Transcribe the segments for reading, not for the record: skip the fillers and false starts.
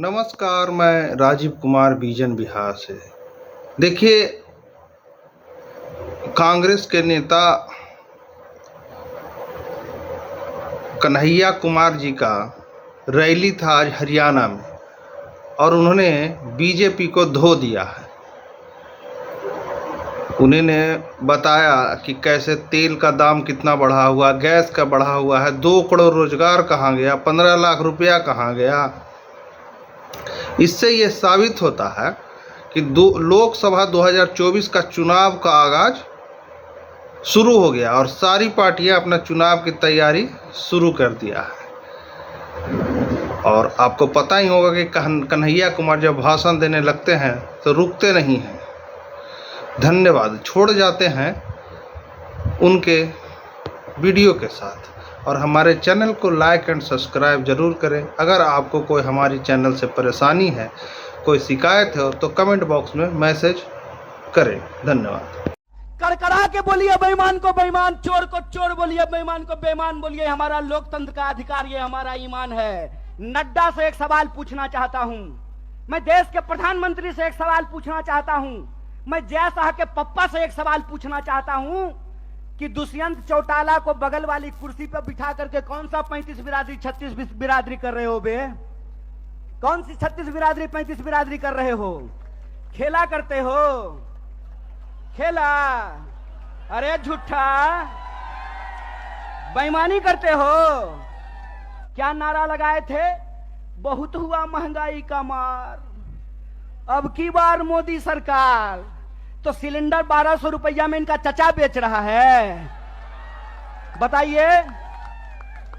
नमस्कार, मैं राजीव कुमार बीजन बिहार से। देखिए, कांग्रेस के नेता कन्हैया कुमार जी का रैली था आज हरियाणा में और उन्होंने बीजेपी को धो दिया है। उन्होंने बताया कि कैसे तेल का दाम कितना बढ़ा हुआ, गैस का बढ़ा हुआ है, 2 करोड़ रोजगार कहाँ गया, 15 लाख रुपया कहाँ गया। इससे ये साबित होता है कि लोकसभा 2024 का चुनाव का आगाज शुरू हो गया और सारी पार्टियां अपना चुनाव की तैयारी शुरू कर दिया है। और आपको पता ही होगा कि कन्हैया कुमार जब भाषण देने लगते हैं तो रुकते नहीं हैं, धन्यवाद छोड़ जाते हैं उनके वीडियो के साथ। और हमारे चैनल को लाइक एंड सब्सक्राइब जरूर करें। अगर आपको कोई हमारी चैनल से परेशानी है, कोई शिकायत है तो कमेंट बॉक्स में मैसेज करें। धन्यवाद। कड़कड़ा के बोलिए बेईमान को बेईमान, चोर को चोर बोलिए, बेईमान को बेईमान बोलिए। हमारा लोकतंत्र का अधिकार, ये हमारा ईमान है। नड्डा से एक सवाल पूछना चाहता हूं, मैं देश के प्रधानमंत्री से एक सवाल पूछना चाहता हूं, मैं जय शाह के पप्पा से एक सवाल पूछना चाहता हूं कि दुष्यंत चौटाला को बगल वाली कुर्सी पर बिठा करके कौन सा 35 बिरादरी 36 बिरादरी कर रहे हो बे? कौन सी 36 बिरादरी 35 बिरादरी कर रहे हो? खेला करते हो? खेला? अरे झूठा, बेईमानी करते हो। क्या नारा लगाए थे? बहुत हुआ महंगाई का मार, अब की बार मोदी सरकार। तो सिलेंडर 1200 रुपया में इनका चचा बेच रहा है। बताइए,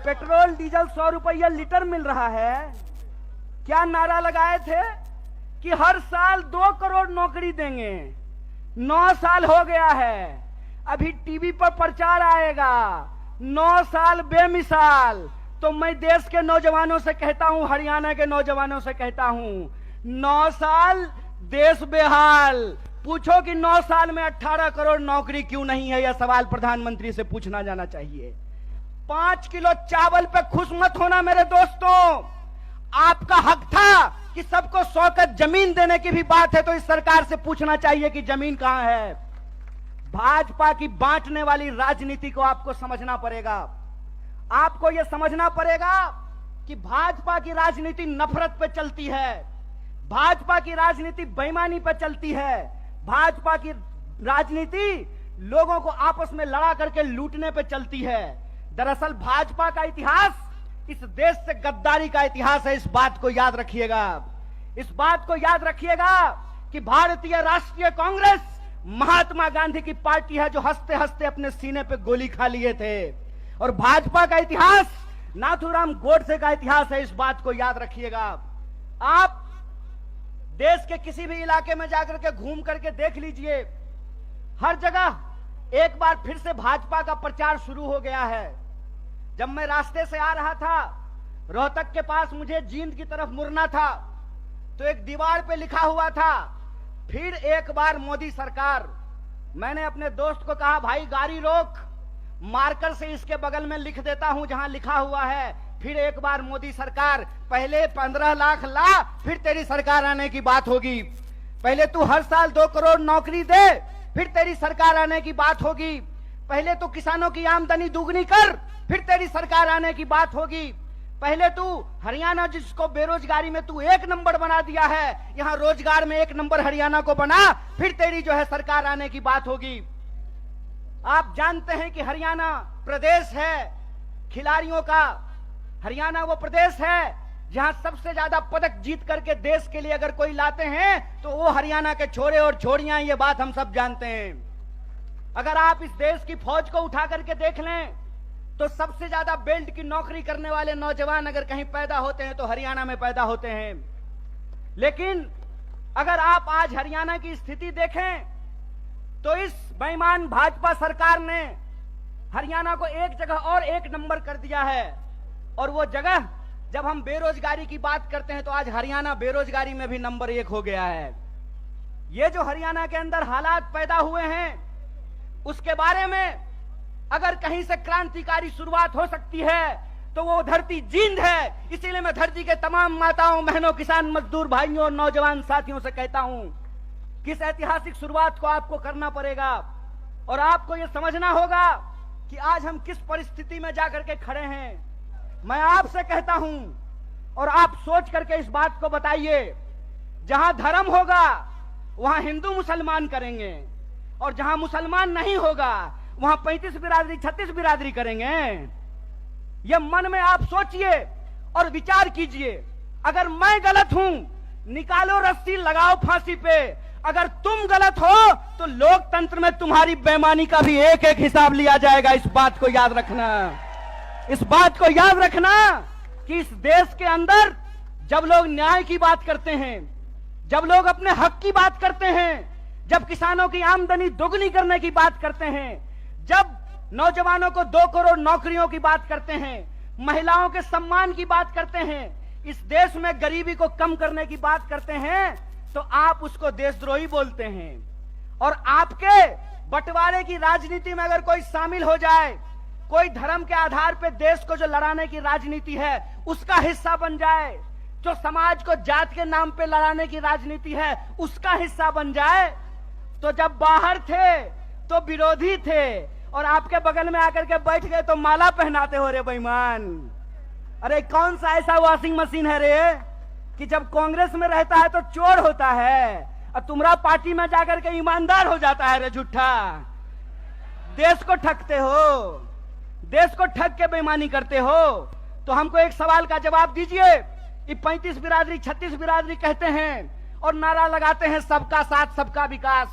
पेट्रोल डीजल 100 रुपया लीटर मिल रहा है। क्या नारा लगाए थे कि हर साल 2 करोड़ नौकरी देंगे। 9 साल हो गया है, अभी टीवी पर प्रचार आएगा 9 साल बेमिसाल। तो मैं देश के नौजवानों से कहता हूं, हरियाणा के नौजवानों से कहता हूं, 9 साल देश बेहाल। पूछो कि 9 साल में 18 करोड़ नौकरी क्यों नहीं है? यह सवाल प्रधानमंत्री से पूछना जाना चाहिए। 5 किलो चावल पे खुश मत होना मेरे दोस्तों। आपका हक था कि सबको 100 गज जमीन देने की भी बात है तो इस सरकार से पूछना चाहिए कि जमीन कहां है। भाजपा की बांटने वाली राजनीति को आपको समझना पड़ेगा। आपको यह समझना पड़ेगा कि भाजपा की राजनीति नफरत पे चलती है, भाजपा की राजनीति बेईमानी पे चलती है, भाजपा की राजनीति लोगों को आपस में लड़ा करके लूटने पे चलती है। दरअसल भाजपा का इतिहास इस देश से गद्दारी का इतिहास है। इस बात को याद रखिएगा। इस बात को याद रखिएगा कि भारतीय राष्ट्रीय कांग्रेस महात्मा गांधी की पार्टी है जो हंसते हंसते अपने सीने पे गोली खा लिए थे। और भाजपा का इतिहास नाथूराम गोडसे का इतिहास है। इस बात को याद रखिएगा। आप देश के किसी भी इलाके में जाकर के घूम करके देख लीजिए, हर जगह एक बार फिर से भाजपा का प्रचार शुरू हो गया है। जब मैं रास्ते से आ रहा था, रोहतक के पास मुझे जींद की तरफ मुड़ना था, तो एक दीवार पे लिखा हुआ था, फिर एक बार मोदी सरकार। मैंने अपने दोस्त को कहा, भाई गाड़ी रोक, मार्कर से इसके बगल में लिख देता हूं जहां लिखा हुआ है फिर एक बार मोदी सरकार। पहले 15 लाख ला, फिर तेरी सरकार आने की बात होगी। पहले तू हर साल 2 करोड़ नौकरी दे, फिर तेरी सरकार आने की बात होगी। पहले तू किसानों की आमदनी दुगनी कर, फिर तेरी सरकार आने की बात होगी। पहले तू हरियाणा जिसको बेरोजगारी में तू 1 नंबर बना दिया है, यहां रोजगार में 1 नंबर हरियाणा को बना, फिर तेरी जो है सरकार आने की बात होगी। आप जानते हैं कि हरियाणा प्रदेश है खिलाड़ियों का। हरियाणा वो प्रदेश है जहां सबसे ज्यादा पदक जीत करके देश के लिए अगर कोई लाते हैं तो वो हरियाणा के छोरे और छोरियां। ये बात हम सब जानते हैं। अगर आप इस देश की फौज को उठा करके देख लें तो सबसे ज्यादा बेल्ट की नौकरी करने वाले नौजवान अगर कहीं पैदा होते हैं तो हरियाणा में पैदा होते हैं। लेकिन अगर आप आज हरियाणा की स्थिति देखें तो इस बेईमान भाजपा सरकार ने हरियाणा को एक जगह और 1 नंबर कर दिया है। और वो जगह जब हम बेरोजगारी की बात करते हैं तो आज हरियाणा बेरोजगारी में भी नंबर 1 हो गया है। ये जो हरियाणा के अंदर हालात पैदा हुए हैं उसके बारे में अगर कहीं से क्रांतिकारी शुरुआत हो सकती है तो वो धरती जींद है। इसीलिए मैं धरती के तमाम माताओं, बहनों, किसान, मजदूर भाइयों और नौजवान साथियों से कहता हूं कि इस ऐतिहासिक शुरुआत को आपको करना पड़ेगा और आपको यह समझना होगा कि आज हम किस परिस्थिति में जाकर के खड़े हैं। मैं आपसे कहता हूं और आप सोच करके इस बात को बताइए, जहां धर्म होगा वहां हिंदू मुसलमान करेंगे और जहां मुसलमान नहीं होगा वहां 35 बिरादरी 36 बिरादरी करेंगे। यह मन में आप सोचिए और विचार कीजिए। अगर मैं गलत हूं, निकालो रस्सी, लगाओ फांसी पे। अगर तुम गलत हो तो लोकतंत्र में तुम्हारी बेईमानी का भी एक एक हिसाब लिया जाएगा। इस बात को याद रखना, इस बात को याद रखना कि इस देश के अंदर जब लोग न्याय की बात करते हैं, जब लोग अपने हक की बात करते हैं, जब किसानों की आमदनी दोगुनी करने की बात करते हैं, जब नौजवानों को 2 करोड़ नौकरियों की बात करते हैं, महिलाओं के सम्मान की बात करते हैं, इस देश में गरीबी को कम करने की बात करते हैं, तो आप उसको देशद्रोही बोलते हैं। और आपके बंटवारे की राजनीति में अगर कोई शामिल हो जाए, कोई धर्म के आधार पर देश को जो लड़ाने की राजनीति है उसका हिस्सा बन जाए, जो समाज को जात के नाम पे लड़ाने की राजनीति है उसका हिस्सा बन जाए, तो जब बाहर थे तो विरोधी थे और आपके बगल में आकर के बैठ गए तो माला पहनाते हो रे बेईमान। अरे कौन सा ऐसा वॉशिंग मशीन है रे कि जब कांग्रेस में रहता है तो चोर होता है और तुम्हारा पार्टी में जाकर के ईमानदार हो जाता है रे झूठा। देश को ठगते हो, देश को ठग के बेईमानी करते हो। तो हमको एक सवाल का जवाब दीजिए। ये 35 बिरादरी 36 बिरादरी कहते हैं और नारा लगाते हैं सबका साथ सबका विकास।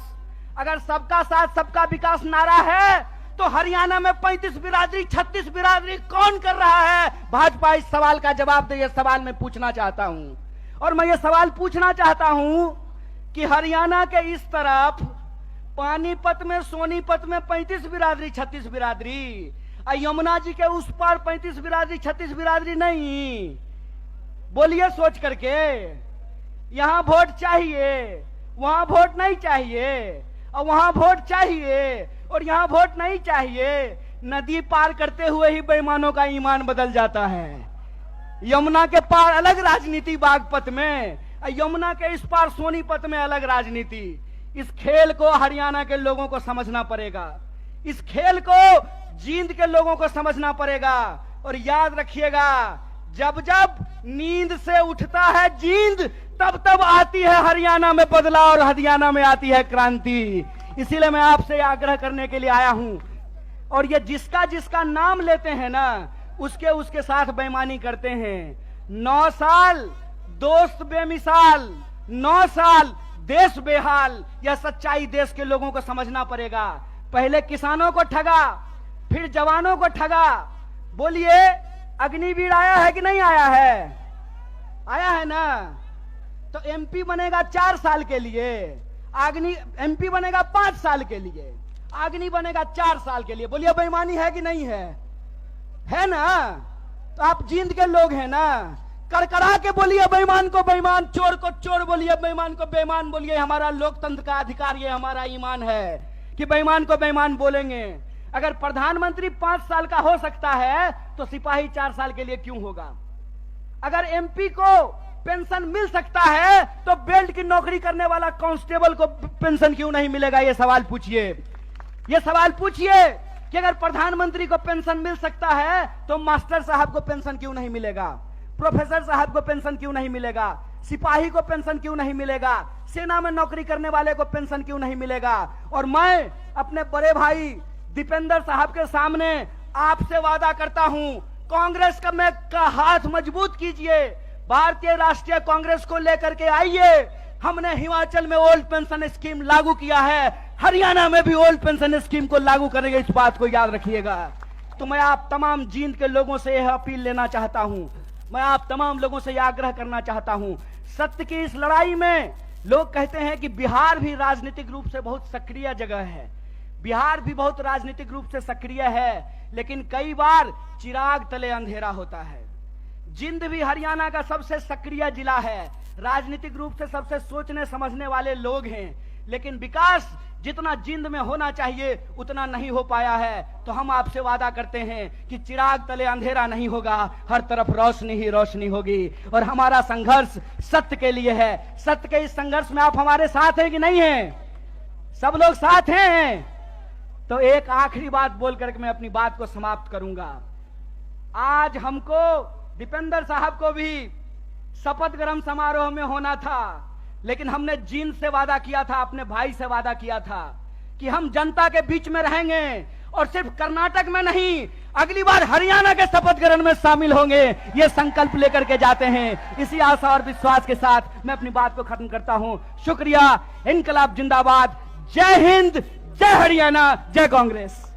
अगर सबका साथ सबका विकास नारा है तो हरियाणा में 35 बिरादरी 36 बिरादरी कौन कर रहा है? भाजपा इस सवाल का जवाब दे। ये सवाल मैं पूछना चाहता हूं और मैं ये सवाल पूछना चाहता हूं कि हरियाणा के इस तरफ पानीपत में, सोनीपत में 35 बिरादरी 36 बिरादरी, यमुना जी के उस पार 35 बिरादरी 36 बिरादरी नहीं। बोलिए सोच करके, यहां वोट चाहिए, वहां वोट नहीं चाहिए, और वहां वोट चाहिए और यहां वोट नहीं चाहिए। नदी पार करते हुए ही बेईमानों का ईमान बदल जाता है। यमुना के पार अलग राजनीति बागपत में, यमुना के इस पार सोनीपत में अलग राजनीति। इस खेल को हरियाणा के लोगों को समझना पड़ेगा, इस खेल को जींद के लोगों को समझना पड़ेगा। और याद रखिएगा, जब जब नींद से उठता है जींद, तब तब आती है हरियाणा में बदलाव और हरियाणा में आती है क्रांति। इसीलिए मैं आपसे आग्रह करने के लिए आया हूं। और ये जिसका जिसका नाम लेते हैं ना, उसके उसके साथ बेईमानी करते हैं। 9 साल दोस्त बेमिसाल, 9 साल देश बेहाल। यह सच्चाई देश के लोगों को समझना पड़ेगा। पहले किसानों को ठगा, फिर जवानों को ठगा। बोलिए, अग्निवीर आया है कि नहीं आया है? आया है ना। तो एमपी बनेगा 4 साल के लिए, एमपी बनेगा 5 साल के लिए, अग्नि बनेगा 4 साल के लिए। बोलिए बेईमानी है कि नहीं है? है ना। तो आप जींद के लोग हैं ना, करकरा के बोलिए बेईमान को बेईमान, चोर को चोर बोलिए, बेईमान को बेईमान बोलिए। हमारा लोकतंत्र का अधिकार, ये हमारा ईमान है कि बेईमान को बेईमान बोलेंगे। अगर प्रधानमंत्री 5 साल का हो सकता है तो सिपाही 4 साल के लिए क्यों होगा? अगर एमपी को पेंशन मिल सकता है तो बेल्ट की नौकरी करने वाला कांस्टेबल को पेंशन क्यों नहीं मिलेगा? ये सवाल पूछिए, ये सवाल पूछिए कि अगर प्रधानमंत्री को पेंशन मिल सकता है तो मास्टर साहब को पेंशन क्यों नहीं मिलेगा? प्रोफेसर साहब को पेंशन क्यों नहीं मिलेगा? सिपाही को पेंशन क्यों नहीं मिलेगा? सेना में नौकरी करने वाले को पेंशन क्यों नहीं मिलेगा? और मैं अपने बड़े भाई दीपेंद्र साहब के सामने आपसे वादा करता हूं, कांग्रेस का हाथ मजबूत कीजिए, भारतीय राष्ट्रीय कांग्रेस को लेकर के आइए। हमने हिमाचल में ओल्ड पेंशन स्कीम लागू किया है, हरियाणा में भी ओल्ड पेंशन स्कीम को लागू करेंगे। इस बात को याद रखिएगा। तो मैं आप तमाम जींद के लोगों से यह अपील लेना चाहता हूं, मैं आप तमाम लोगों से यह आग्रह करना चाहता हूं। सत्य की इस लड़ाई में लोग कहते हैं कि बिहार भी राजनीतिक रूप से बहुत सक्रिय जगह है, बिहार भी बहुत राजनीतिक रूप से सक्रिय है, लेकिन कई बार चिराग तले अंधेरा होता है। जिंद भी हरियाणा का सबसे सक्रिय जिला है, राजनीतिक रूप से सबसे सोचने समझने वाले लोग हैं, लेकिन विकास जितना जिंद में होना चाहिए उतना नहीं हो पाया है। तो हम आपसे वादा करते हैं कि चिराग तले अंधेरा नहीं होगा, हर तरफ रोशनी ही रोशनी होगी। और हमारा संघर्ष सत्य के लिए है। सत्य के इस संघर्ष में आप हमारे साथ हैं कि नहीं हैं? सब लोग साथ हैं। तो एक आखिरी बात बोल करके मैं अपनी बात को समाप्त करूंगा। आज हमको दीपेंद्र साहब को भी शपथ ग्रहण समारोह में होना था, लेकिन हमने जींद से वादा किया था, अपने भाई से वादा किया था कि हम जनता के बीच में रहेंगे और सिर्फ कर्नाटक में नहीं, अगली बार हरियाणा के शपथ ग्रहण में शामिल होंगे। ये संकल्प लेकर के जाते हैं। इसी आशा और विश्वास के साथ मैं अपनी बात को खत्म करता हूं। शुक्रिया। इनकलाब जिंदाबाद। जय हिंद, जय हरियाणा, जय कांग्रेस।